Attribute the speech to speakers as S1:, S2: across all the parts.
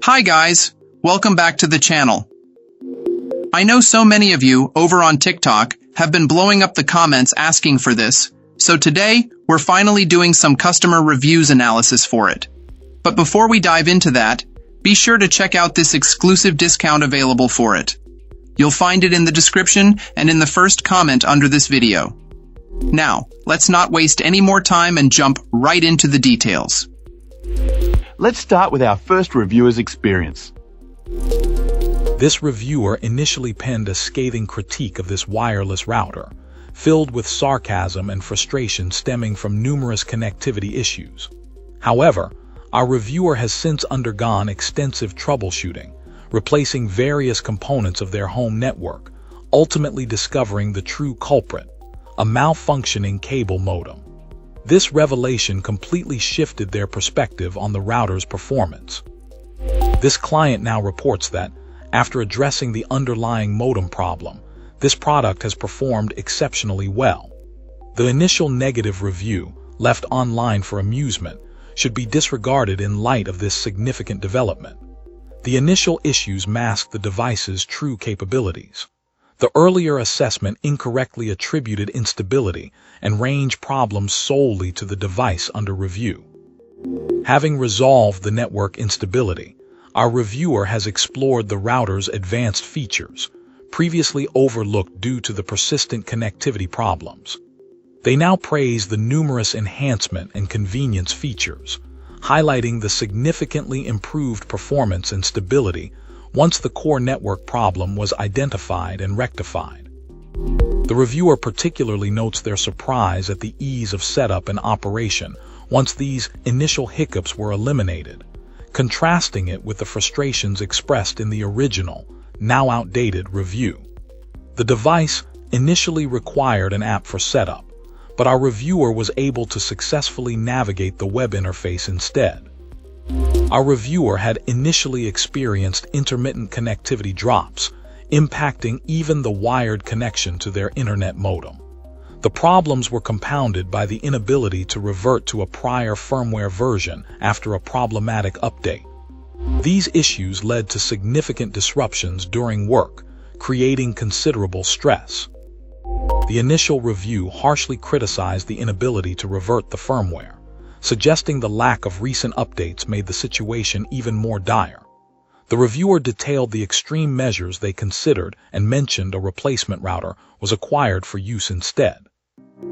S1: Hi guys, welcome back to the channel. I know so many of you over on TikTok have been blowing up the comments asking for this, so today we're finally doing some customer reviews analysis for it. But before we dive into that, be sure to check out this exclusive discount available for it. You'll find it in the description and in the first comment under this video. Now, let's not waste any more time and jump right into the details.
S2: Let's start with our first reviewer's experience.
S3: This reviewer initially penned a scathing critique of this wireless router, filled with sarcasm and frustration stemming from numerous connectivity issues. However, our reviewer has since undergone extensive troubleshooting, replacing various components of their home network, ultimately discovering the true culprit, a malfunctioning cable modem. This revelation completely shifted their perspective on the router's performance. This client now reports that, after addressing the underlying modem problem, this product has performed exceptionally well. The initial negative review, left online for amusement, should be disregarded in light of this significant development. The initial issues mask the device's true capabilities. The earlier assessment incorrectly attributed instability and range problems solely to the device under review. Having resolved the network instability, our reviewer has explored the router's advanced features, previously overlooked due to the persistent connectivity problems. They now praise the numerous enhancement and convenience features, highlighting the significantly improved performance and stability once the core network problem was identified and rectified. The reviewer particularly notes their surprise at the ease of setup and operation once these initial hiccups were eliminated, contrasting it with the frustrations expressed in the original, now outdated review. The device initially required an app for setup, but our reviewer was able to successfully navigate the web interface instead. Our reviewer had initially experienced intermittent connectivity drops, impacting even the wired connection to their internet modem. The problems were compounded by the inability to revert to a prior firmware version after a problematic update. These issues led to significant disruptions during work, creating considerable stress. The initial review harshly criticized the inability to revert the firmware, suggesting the lack of recent updates made the situation even more dire. The reviewer detailed the extreme measures they considered and mentioned a replacement router was acquired for use instead.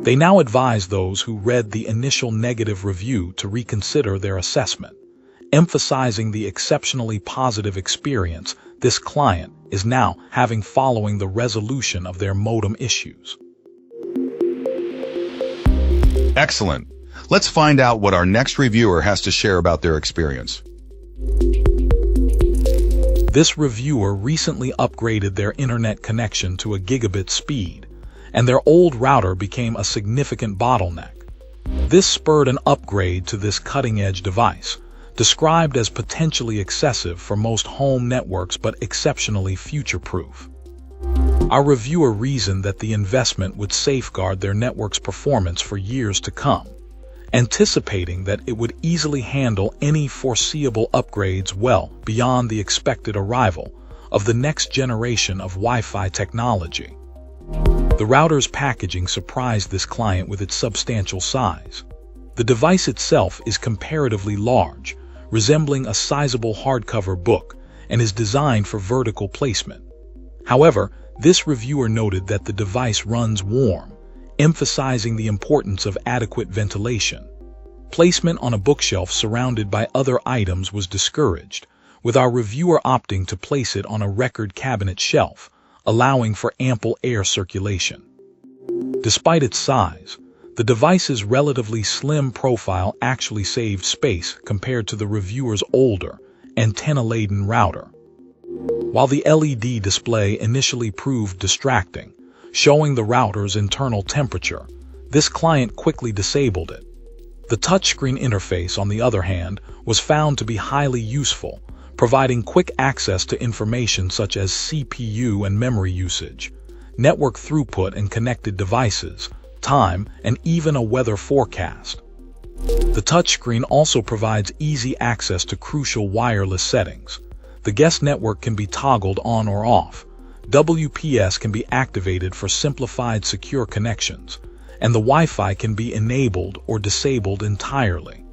S3: They now advise those who read the initial negative review to reconsider their assessment, emphasizing the exceptionally positive experience this client is now having following the resolution of their modem issues.
S4: Excellent. Let's find out what our next reviewer has to share about their experience.
S3: This reviewer recently upgraded their internet connection to a gigabit speed, and their old router became a significant bottleneck. This spurred an upgrade to this cutting-edge device, described as potentially excessive for most home networks but exceptionally future-proof. Our reviewer reasoned that the investment would safeguard their network's performance for years to come, anticipating that it would easily handle any foreseeable upgrades well beyond the expected arrival of the next generation of Wi-Fi technology. The router's packaging surprised this client with its substantial size. The device itself is comparatively large, resembling a sizable hardcover book, and is designed for vertical placement. However, this reviewer noted that the device runs warm, emphasizing the importance of adequate ventilation. Placement on a bookshelf surrounded by other items was discouraged, with our reviewer opting to place it on a record cabinet shelf, allowing for ample air circulation. Despite its size, the device's relatively slim profile actually saved space compared to the reviewer's older, antenna-laden router. While the LED display initially proved distracting, showing the router's internal temperature, this client quickly disabled it. The touchscreen interface, on the other hand, was found to be highly useful, providing quick access to information such as CPU and memory usage, network throughput and connected devices, time, and even a weather forecast. The touchscreen also provides easy access to crucial wireless settings. The guest network can be toggled on or off. WPS can be activated for simplified secure connections, and the Wi-Fi can be enabled or disabled entirely.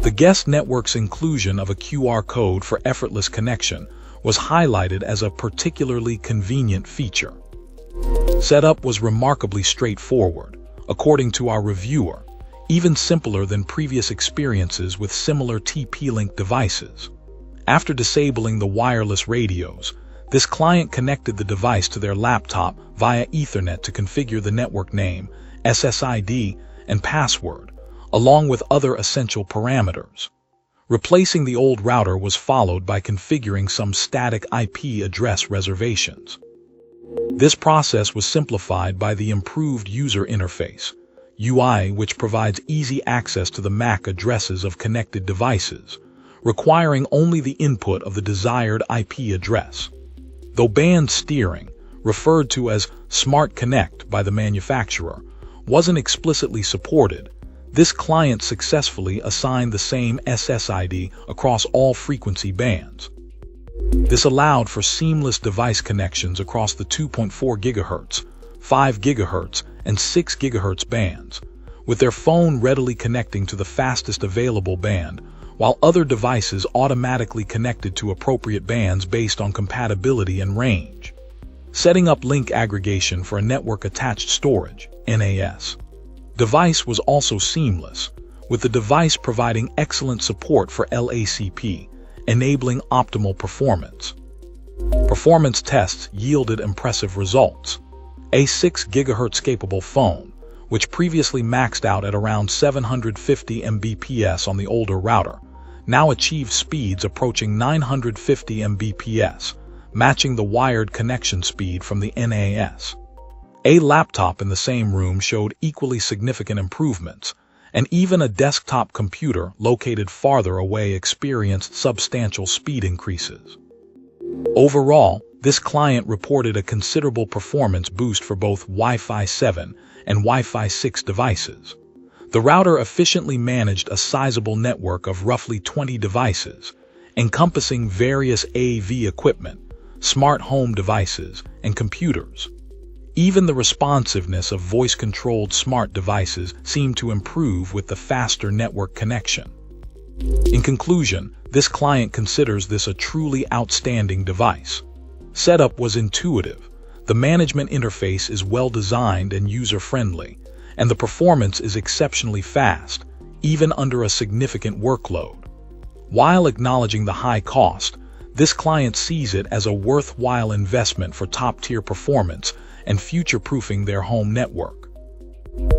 S3: The guest network's inclusion of a QR code for effortless connection was highlighted as a particularly convenient feature. Setup was remarkably straightforward, according to our reviewer, even simpler than previous experiences with similar TP-Link devices. After disabling the wireless radios, this client connected the device to their laptop via Ethernet to configure the network name, SSID, and password, along with other essential parameters. Replacing the old router was followed by configuring some static IP address reservations. This process was simplified by the improved user interface, UI, which provides easy access to the MAC addresses of connected devices, requiring only the input of the desired IP address. Though band steering, referred to as Smart Connect by the manufacturer, wasn't explicitly supported, this client successfully assigned the same SSID across all frequency bands. This allowed for seamless device connections across the 2.4 GHz, 5 GHz, and 6 GHz bands, with their phone readily connecting to the fastest available band, while other devices automatically connected to appropriate bands based on compatibility and range. Setting up link aggregation for a network-attached storage, NAS, device was also seamless, with the device providing excellent support for LACP, enabling optimal performance. Performance tests yielded impressive results. A 6 GHz capable phone, which previously maxed out at around 750 Mbps on the older router, now achieves speeds approaching 950 Mbps, matching the wired connection speed from the NAS. A laptop in the same room showed equally significant improvements, and even a desktop computer located farther away experienced substantial speed increases. Overall, this client reported a considerable performance boost for both Wi-Fi 7 and Wi-Fi 6 devices. The router efficiently managed a sizable network of roughly 20 devices, encompassing various AV equipment, smart home devices, and computers. Even the responsiveness of voice-controlled smart devices seemed to improve with the faster network connection. In conclusion, this client considers this a truly outstanding device. Setup was intuitive, the management interface is well-designed and user-friendly, and the performance is exceptionally fast, even under a significant workload. While acknowledging the high cost, this client sees it as a worthwhile investment for top-tier performance and future-proofing their home network.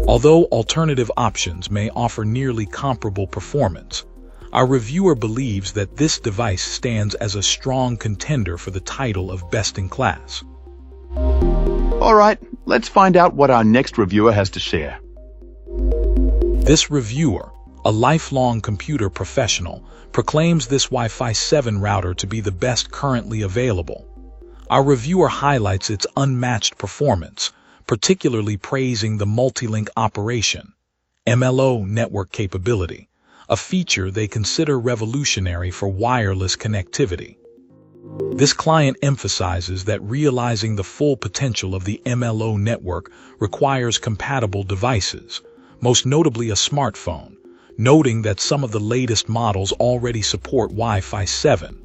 S3: Although alternative options may offer nearly comparable performance, our reviewer believes that this device stands as a strong contender for the title of best-in-class.
S2: Alright, let's find out what our next reviewer has to share.
S3: This reviewer, a lifelong computer professional, proclaims this Wi-Fi 7 router to be the best currently available. Our reviewer highlights its unmatched performance, particularly praising the multi-link operation, MLO network capability, a feature they consider revolutionary for wireless connectivity. This client emphasizes that realizing the full potential of the MLO network requires compatible devices, most notably a smartphone, noting that some of the latest models already support Wi-Fi 7.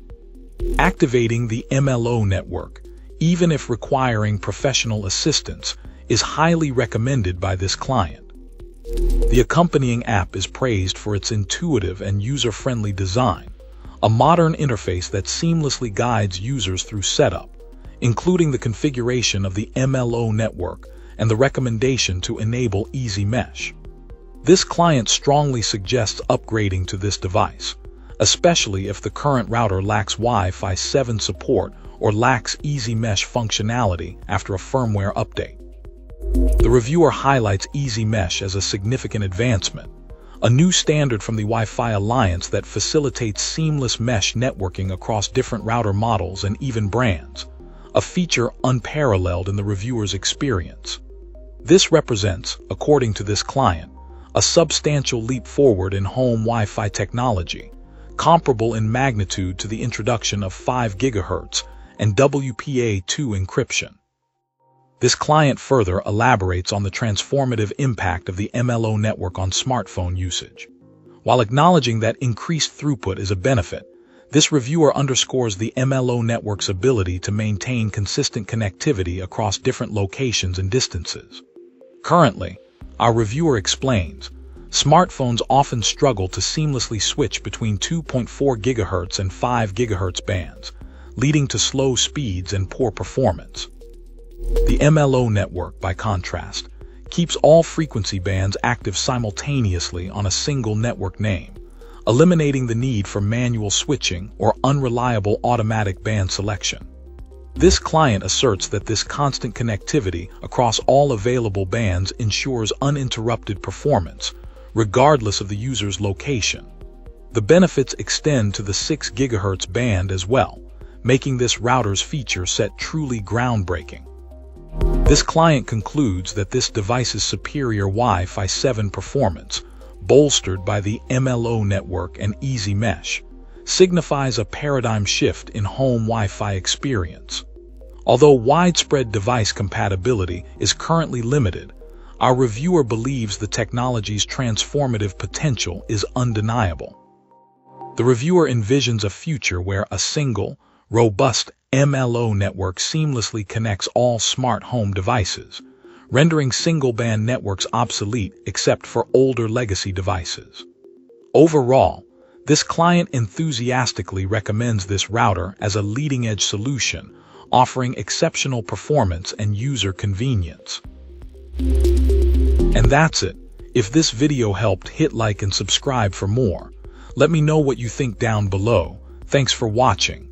S3: Activating the MLO network, even if requiring professional assistance, is highly recommended by this client. The accompanying app is praised for its intuitive and user-friendly design, a modern interface that seamlessly guides users through setup, including the configuration of the MLO network and the recommendation to enable Easy Mesh. This client strongly suggests upgrading to this device, especially if the current router lacks Wi-Fi 7 support or lacks Easy Mesh functionality after a firmware update. The reviewer highlights Easy Mesh as a significant advancement, a new standard from the Wi-Fi Alliance that facilitates seamless mesh networking across different router models and even brands, a feature unparalleled in the reviewer's experience. This represents, according to this client, a substantial leap forward in home Wi-Fi technology, comparable in magnitude to the introduction of 5 GHz and WPA2 encryption. This client further elaborates on the transformative impact of the MLO network on smartphone usage. While acknowledging that increased throughput is a benefit, this reviewer underscores the MLO network's ability to maintain consistent connectivity across different locations and distances. Currently, our reviewer explains, smartphones often struggle to seamlessly switch between 2.4 GHz and 5 GHz bands, leading to slow speeds and poor performance. The MLO network, by contrast, keeps all frequency bands active simultaneously on a single network name, eliminating the need for manual switching or unreliable automatic band selection. This client asserts that this constant connectivity across all available bands ensures uninterrupted performance, regardless of the user's location. The benefits extend to the 6 GHz band as well, making this router's feature set truly groundbreaking. This client concludes that this device's superior Wi-Fi 7 performance, bolstered by the MLO network and easy mesh, signifies a paradigm shift in home Wi-Fi experience. Although widespread device compatibility is currently limited, our reviewer believes the technology's transformative potential is undeniable. The reviewer envisions a future where a single, robust MLO network seamlessly connects all smart home devices, rendering single-band networks obsolete except for older legacy devices. Overall, this client enthusiastically recommends this router as a leading-edge solution, offering exceptional performance and user convenience. And that's it. If this video helped, hit like and subscribe for more. Let me know what you think down below. Thanks for watching.